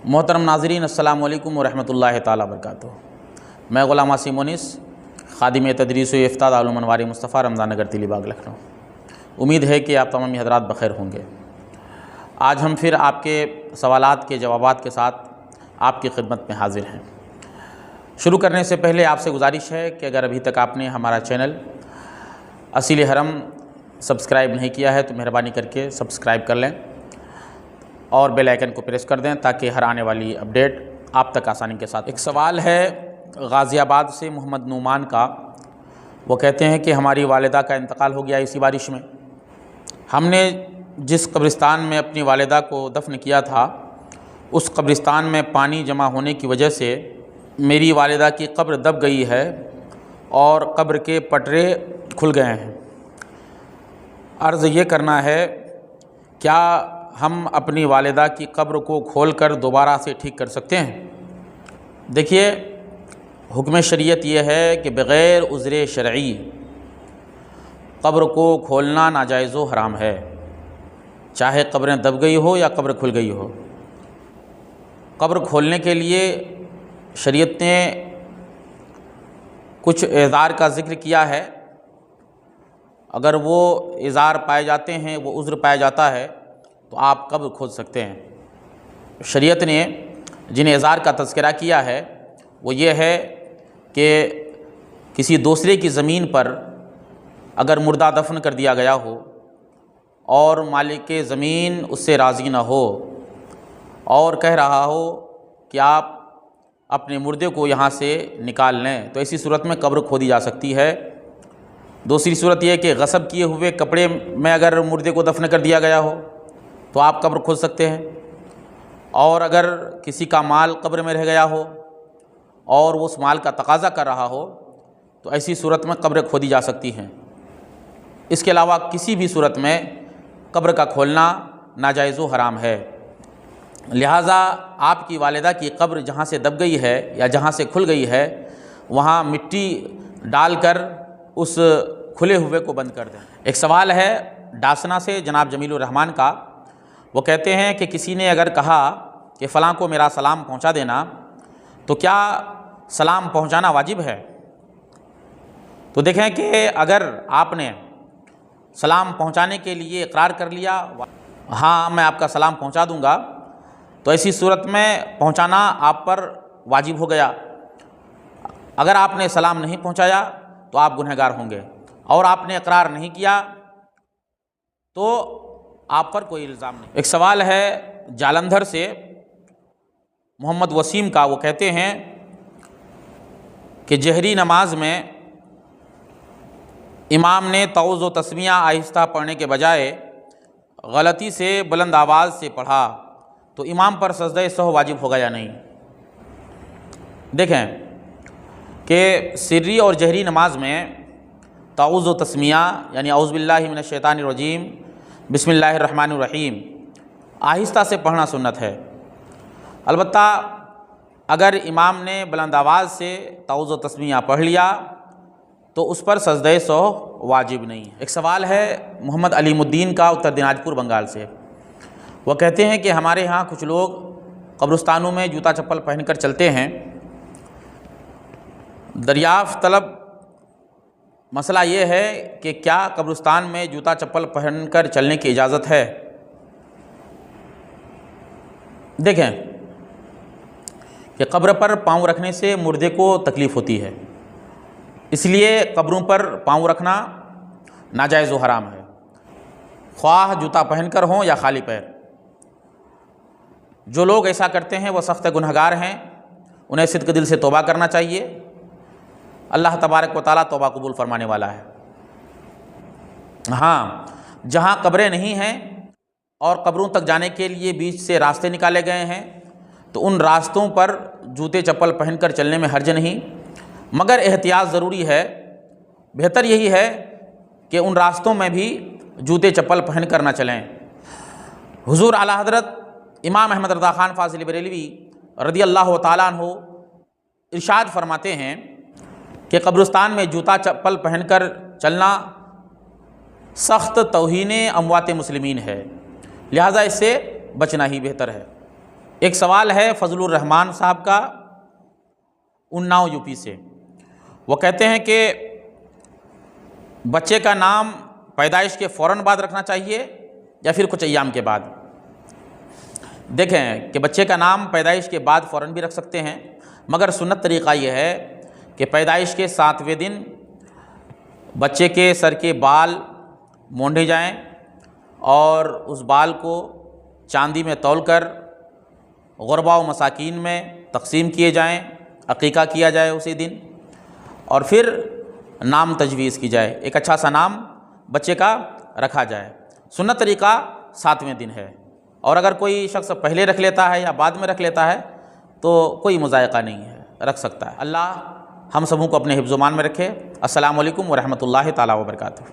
محترم ناظرین السلام علیکم ورحمۃ اللہ تعالی وبرکاتہ۔ میں غلام عاصم مونس، خادم تدریس و افتاء دارالعلوم انوار مصطفیٰ رمضان نگر تیلی باغ لکھنؤ۔ امید ہے کہ آپ تمام حضرات بخیر ہوں گے۔ آج ہم پھر آپ کے سوالات کے جوابات کے ساتھ آپ کی خدمت میں حاضر ہیں۔ شروع کرنے سے پہلے آپ سے گزارش ہے کہ اگر ابھی تک آپ نے ہمارا چینل اصیل حرم سبسکرائب نہیں کیا ہے تو مہربانی کر کے سبسکرائب کر لیں اور بیل آئیکن کو پریس کر دیں تاکہ ہر آنے والی اپڈیٹ آپ تک آسانی کے ساتھ۔ ایک سوال ہے غازی آباد سے محمد نعمان کا۔ وہ کہتے ہیں کہ ہماری والدہ کا انتقال ہو گیا اسی بارش میں۔ ہم نے جس قبرستان میں اپنی والدہ کو دفن کیا تھا اس قبرستان میں پانی جمع ہونے کی وجہ سے میری والدہ کی قبر دب گئی ہے اور قبر کے پٹرے کھل گئے ہیں۔ عرض یہ کرنا ہے، کیا ہم اپنی والدہ کی قبر کو کھول کر دوبارہ سے ٹھیک کر سکتے ہیں؟ دیکھیے، حکم شریعت یہ ہے کہ بغیر عذر شرعی قبر کو کھولنا ناجائز و حرام ہے، چاہے قبریں دب گئی ہو یا قبر کھل گئی ہو۔ قبر کھولنے کے لیے شریعت نے کچھ اعذار کا ذکر کیا ہے۔ اگر وہ اعذار پائے جاتے ہیں، وہ عذر پایا جاتا ہے تو آپ قبر کھول سکتے ہیں۔ شریعت نے جن اعذار کا تذکرہ کیا ہے وہ یہ ہے کہ کسی دوسرے کی زمین پر اگر مردہ دفن کر دیا گیا ہو اور مالک زمین اس سے راضی نہ ہو اور کہہ رہا ہو کہ آپ اپنے مردے کو یہاں سے نکال لیں، تو ایسی صورت میں قبر کھودی جا سکتی ہے۔ دوسری صورت یہ ہے کہ غصب کیے ہوئے کپڑے میں اگر مردے کو دفن کر دیا گیا ہو تو آپ قبر کھود سکتے ہیں، اور اگر کسی کا مال قبر میں رہ گیا ہو اور وہ اس مال کا تقاضا کر رہا ہو تو ایسی صورت میں قبریں کھودی جا سکتی ہیں۔ اس کے علاوہ کسی بھی صورت میں قبر کا کھولنا ناجائز و حرام ہے۔ لہٰذا آپ کی والدہ کی قبر جہاں سے دب گئی ہے یا جہاں سے کھل گئی ہے وہاں مٹی ڈال کر اس کھلے ہوئے کو بند کر دیں۔ ایک سوال ہے ڈاسنا سے جناب جمیل الرحمن کا۔ وہ کہتے ہیں کہ کسی نے اگر کہا کہ فلاں کو میرا سلام پہنچا دینا تو کیا سلام پہنچانا واجب ہے؟ تو دیکھیں کہ اگر آپ نے سلام پہنچانے کے لیے اقرار کر لیا، ہاں میں آپ کا سلام پہنچا دوں گا، تو ایسی صورت میں پہنچانا آپ پر واجب ہو گیا۔ اگر آپ نے سلام نہیں پہنچایا تو آپ گنہگار ہوں گے، اور آپ نے اقرار نہیں کیا تو آپ پر کوئی الزام نہیں۔ ایک سوال ہے جالندھر سے محمد وسیم کا۔ وہ کہتے ہیں کہ جہری نماز میں امام نے تعوذ و تسمیہ آہستہ پڑھنے کے بجائے غلطی سے بلند آواز سے پڑھا تو امام پر سجدہ سہو واجب ہوگا یا نہیں؟ دیکھیں کہ سری اور جہری نماز میں تعوذ و تسمیہ یعنی اعوذ باللہ من الشیطان الرجیم بسم اللہ الرحمن الرحیم آہستہ سے پڑھنا سنت ہے۔ البتہ اگر امام نے بلند آواز سے تعوذ و تسمیہ پڑھ لیا تو اس پر سجدہ سہو واجب نہیں ہے۔ ایک سوال ہے محمد علیم الدین کا اتر دناج پور بنگال سے۔ وہ کہتے ہیں کہ ہمارے ہاں کچھ لوگ قبرستانوں میں جوتا چپل پہن کر چلتے ہیں۔ دریافت طلب مسئلہ یہ ہے کہ کیا قبرستان میں جوتا چپل پہن کر چلنے کی اجازت ہے؟ دیکھیں کہ قبر پر پاؤں رکھنے سے مردے کو تکلیف ہوتی ہے، اس لیے قبروں پر پاؤں رکھنا ناجائز و حرام ہے، خواہ جوتا پہن کر ہوں یا خالی پیر۔ جو لوگ ایسا کرتے ہیں وہ سخت گنہگار ہیں، انہیں صدق دل سے توبہ کرنا چاہیے۔ اللہ تبارک و تعالیٰ توبہ قبول فرمانے والا ہے۔ ہاں، جہاں قبریں نہیں ہیں اور قبروں تک جانے کے لیے بیچ سے راستے نکالے گئے ہیں تو ان راستوں پر جوتے چپل پہن کر چلنے میں حرج نہیں، مگر احتیاط ضروری ہے۔ بہتر یہی ہے کہ ان راستوں میں بھی جوتے چپل پہن کر نہ چلیں۔ حضور اعلیٰ حضرت امام احمد رضا خان فاضلی بریلوی رضی اللہ تعالیٰ عنہ ارشاد فرماتے ہیں کہ قبرستان میں جوتا چپل پہن کر چلنا سخت توہین اموات مسلمین ہے، لہٰذا اس سے بچنا ہی بہتر ہے۔ ایک سوال ہے فضل الرحمان صاحب کا اناؤ یو پی سے، وہ کہتے ہیں کہ بچے کا نام پیدائش کے فوراً بعد رکھنا چاہیے یا پھر کچھ ایام کے بعد؟ دیکھیں کہ بچے کا نام پیدائش کے بعد فوراً بھی رکھ سکتے ہیں، مگر سنت طریقہ یہ ہے کہ پیدائش کے 7ویں دن بچے کے سر کے بال مونڈے جائیں اور اس بال کو چاندی میں تول کر غربا و مساکین میں تقسیم کیے جائیں، عقیقہ کیا جائے اسی دن، اور پھر نام تجویز کی جائے، ایک اچھا سا نام بچے کا رکھا جائے۔ سنت طریقہ 7ویں دن ہے، اور اگر کوئی شخص پہلے رکھ لیتا ہے یا بعد میں رکھ لیتا ہے تو کوئی مضائقہ نہیں ہے، رکھ سکتا ہے۔ اللہ ہم سبوں کو اپنے حفظ و امان میں رکھے۔ السلام علیکم ورحمۃ اللہ تعالیٰ وبرکاتہ۔